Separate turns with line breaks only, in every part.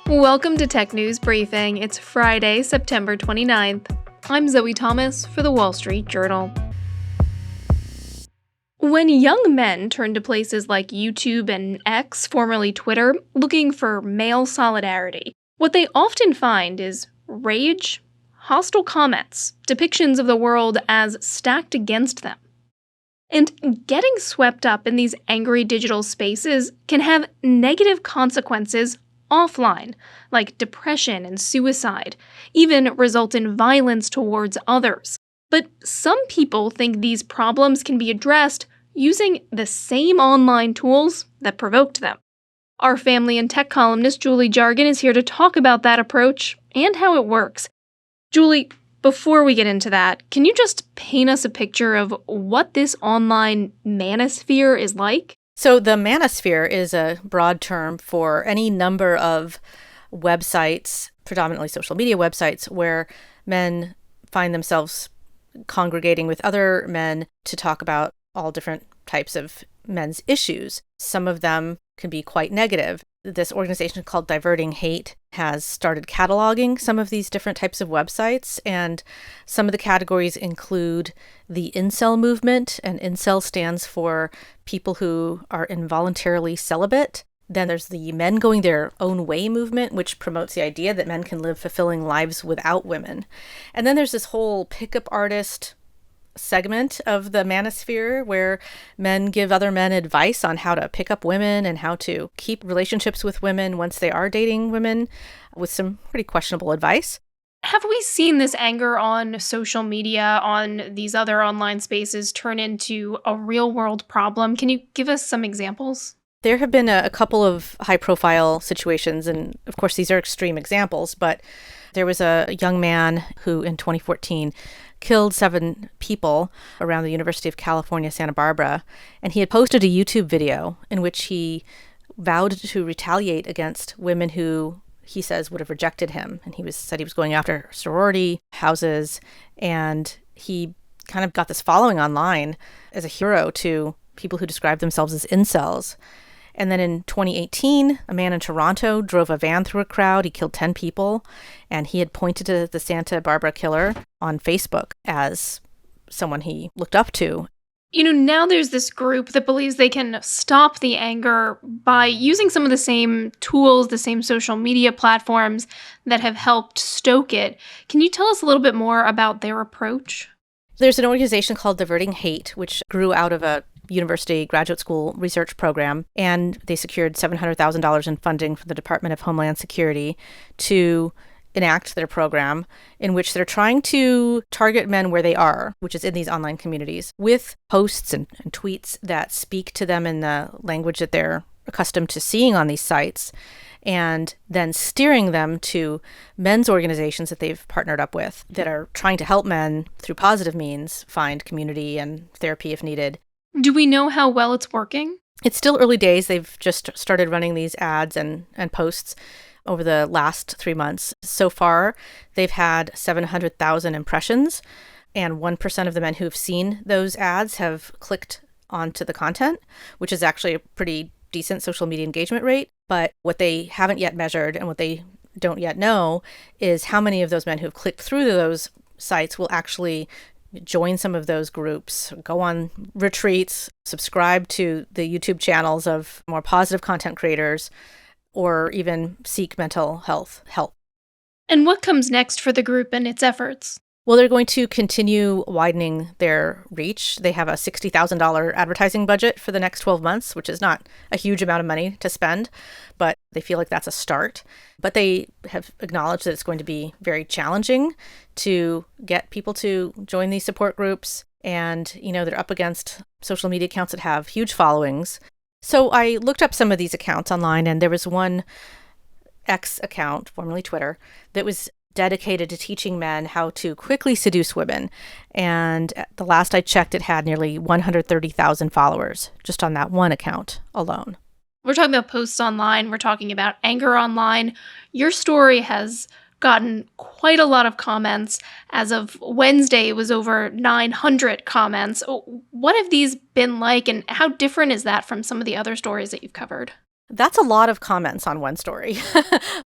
Welcome to Tech News Briefing. It's Friday, September 29th. I'm Zoe Thomas for The Wall Street Journal. When young men turn to places like YouTube and X, formerly Twitter, looking for male solidarity, what they often find is rage, hostile comments, depictions of the world as stacked against them. And getting swept up in these angry digital spaces can have negative consequences offline, like depression and suicide, even result in violence towards others. But some people think these problems can be addressed using the same online tools that provoked them. Our family and tech columnist Julie Jargon is here to talk about that approach and how it works. Julie, before we get into that, can you just paint us a picture of what this online manosphere is like?
So the manosphere is a broad term for any number of websites, predominantly social media websites, where men find themselves congregating with other men to talk about all different types of men's issues. Some of them can be quite negative. This organization called Diverting Hate has started cataloging some of these different types of websites, and some of the categories include the incel movement, and incel stands for people who are involuntarily celibate. Then there's the men going their own way movement, which promotes the idea that men can live fulfilling lives without women. And then there's this whole pickup artist segment of the manosphere where men give other men advice on how to pick up women and how to keep relationships with women once they are dating women, with some pretty questionable advice.
Have we seen this anger on social media, on these other online spaces, turn into a real-world problem? Can you give us some examples?
There have been a couple of high-profile situations, and of course these are extreme examples, but there was a young man who in 2014 killed 7 people around the University of California, Santa Barbara, and he had posted a YouTube video in which he vowed to retaliate against women who he says would have rejected him. And said he was going after sorority houses, and he kind of got this following online as a hero to people who describe themselves as incels. And then in 2018, a man in Toronto drove a van through a crowd. He killed 10 people, and he had pointed to the Santa Barbara killer on Facebook as someone he looked up to.
Now there's this group that believes they can stop the anger by using some of the same tools, the same social media platforms that have helped stoke it. Can you tell us a little bit more about their approach?
There's an organization called Diverting Hate, which grew out of a university graduate school research program, and they secured $700,000 in funding from the Department of Homeland Security to enact their program, in which they're trying to target men where they are, which is in these online communities, with posts and tweets that speak to them in the language that they're accustomed to seeing on these sites, and then steering them to men's organizations that they've partnered up with that are trying to help men through positive means find community and therapy if needed.
Do we know how well it's working?
It's still early days. They've just started running these ads and posts over the last 3 months. So far, they've had 700,000 impressions, and 1% of the men who've seen those ads have clicked onto the content, which is actually a pretty decent social media engagement rate. But what they haven't yet measured and what they don't yet know is how many of those men who've clicked through those sites will actually join some of those groups, go on retreats, subscribe to the YouTube channels of more positive content creators, or even seek mental health help.
And what comes next for the group and its efforts?
Well, they're going to continue widening their reach. They have a $60,000 advertising budget for the next 12 months, which is not a huge amount of money to spend, but they feel like that's a start. But they have acknowledged that it's going to be very challenging to get people to join these support groups. And, they're up against social media accounts that have huge followings. So I looked up some of these accounts online, and there was one X account, formerly Twitter, that was dedicated to teaching men how to quickly seduce women. And at the last I checked, it had nearly 130,000 followers just on that one account alone.
We're talking about posts online. We're talking about anger online. Your story has gotten quite a lot of comments. As of Wednesday, it was over 900 comments. What have these been like, and how different is that from some of the other stories that you've covered?
That's a lot of comments on one story.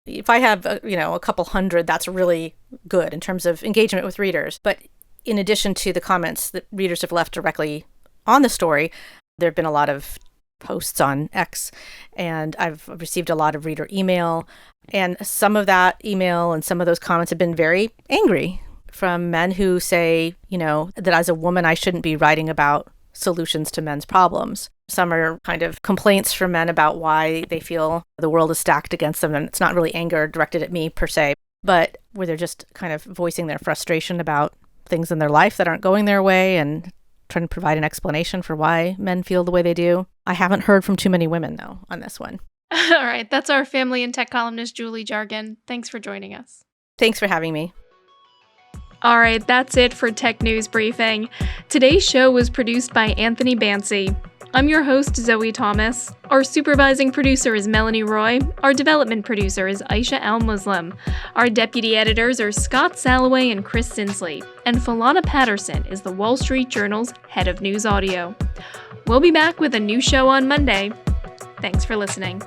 If I have, a couple hundred, that's really good in terms of engagement with readers. But in addition to the comments that readers have left directly on the story, there have been a lot of posts on X, and I've received a lot of reader email. And some of that email and some of those comments have been very angry from men who say, that as a woman, I shouldn't be writing about solutions to men's problems. Some are kind of complaints from men about why they feel the world is stacked against them. And it's not really anger directed at me per se, but where they're just kind of voicing their frustration about things in their life that aren't going their way and trying to provide an explanation for why men feel the way they do. I haven't heard from too many women, though, on this one.
All right, that's our family and tech columnist, Julie Jargon. Thanks for joining us.
Thanks for having me.
All right, that's it for Tech News Briefing. Today's show was produced by Anthony Bancy. I'm your host, Zoe Thomas. Our supervising producer is Melanie Roy. Our development producer is Aisha Al-Muslim. Our deputy editors are Scott Salloway and Chris Sinsley. And Falana Patterson is the Wall Street Journal's head of news audio. We'll be back with a new show on Monday. Thanks for listening.